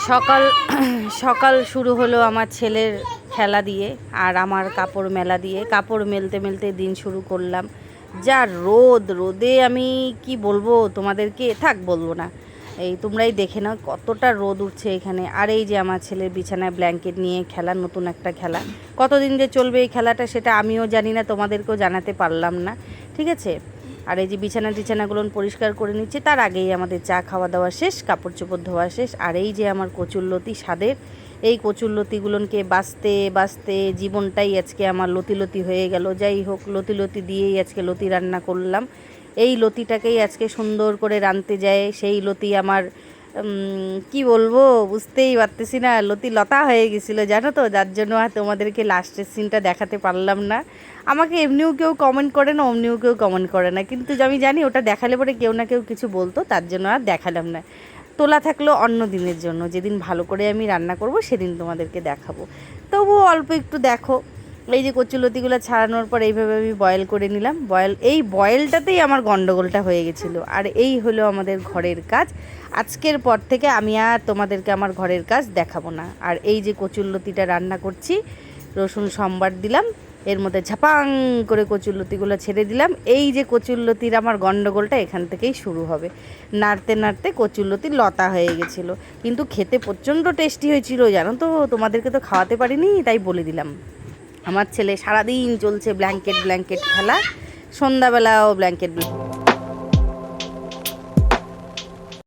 সকাল সকাল শুরু হলো আমার ছেলের খেলা দিয়ে আর আমার কাপড় মেলা দিয়ে। কাপড় মেলতে মেলতে দিন শুরু করলাম। যা রোদে আমি কি বলবো তোমাদেরকে, থাক বলবো না, এই তোমরাই দেখে নাও কতটা রোদ উঠছে এখানে। আর এই যে আমার ছেলের বিছানায় ব্ল্যাঙ্কেট নিয়ে খেলা, নতুন একটা খেলা। কতদিন যে চলবে এই খেলাটা সেটা আমিও জানি না, তোমাদেরকেও জানাতে পারলাম না, ঠিক আছে। আর এই যে বিছানাগুলো পরিষ্কার করে নিচ্ছি, তার আগেই আমাদের চা খাওয়া দাওয়া শেষ, কাপড় চোপড় ধোয়া শেষ। আর এই যে আমার কচুরলতি স্বাদের, এই কচুরলতিগুলোকে বাছতে বাছতে জীবনটাই আজকে আমার লতি হয়ে গেল। যাই হোক, লতি দিয়েই আজকে লতি রান্না করলাম। এই লতিটাকেই আজকে সুন্দর করে রাঁধতে যায়। সেই লতি আমার কি বলবো বুঝতেই পারতেছি না, লতা হয়ে গেছিলো জানো তো, যার জন্য আর তোমাদেরকে লাস্টের সিনটা দেখাতে পারলাম না। আমাকে এমনিও কেউ কমেন্ট করে না, অমনিও কেউ কমেন্ট করে না, কিন্তু আমি জানি ওটা দেখালে পরে কেউ না কেউ কিছু বলতো, তার জন্য আর দেখালাম না। তোলা থাকলো অন্য দিনের জন্য, যেদিন ভালো করে আমি রান্না করব সেদিন তোমাদেরকে দেখাবো। তবুও অল্প একটু দেখো। এই যে কচুলতিগুলো ছাড়ানোর পর এইভাবে আমি বয়েল করে নিলাম। এই বয়েলটাতেই আমার গন্ডগোলটা হয়ে গেছিলো। আর এই হলো আমাদের ঘরের কাজ। আজকের পর থেকে আমি আর তোমাদেরকে আমার ঘরের কাজ দেখাবো না। আর এই যে কচুরলতিটা রান্না করছি, রসুন সম্বার দিলাম, এর মধ্যে ঝাপাং করে কচুরলতিগুলো ছেড়ে দিলাম। এই যে কচুরলতির আমার গন্ডগোলটা এখান থেকেই শুরু হবে। নাড়তে নাড়তে কচুরলতি লতা হয়ে গেছিলো, কিন্তু খেতে প্রচণ্ড টেস্টি হয়েছিল জানো তো। তোমাদেরকে তো খাওয়াতে পারিনি, তাই বলে দিলাম। আমার ছেলে সারাদিন চলছে ব্ল্যাঙ্কেট খেলা, সন্ধ্যাবেলাও ব্ল্যাঙ্কেট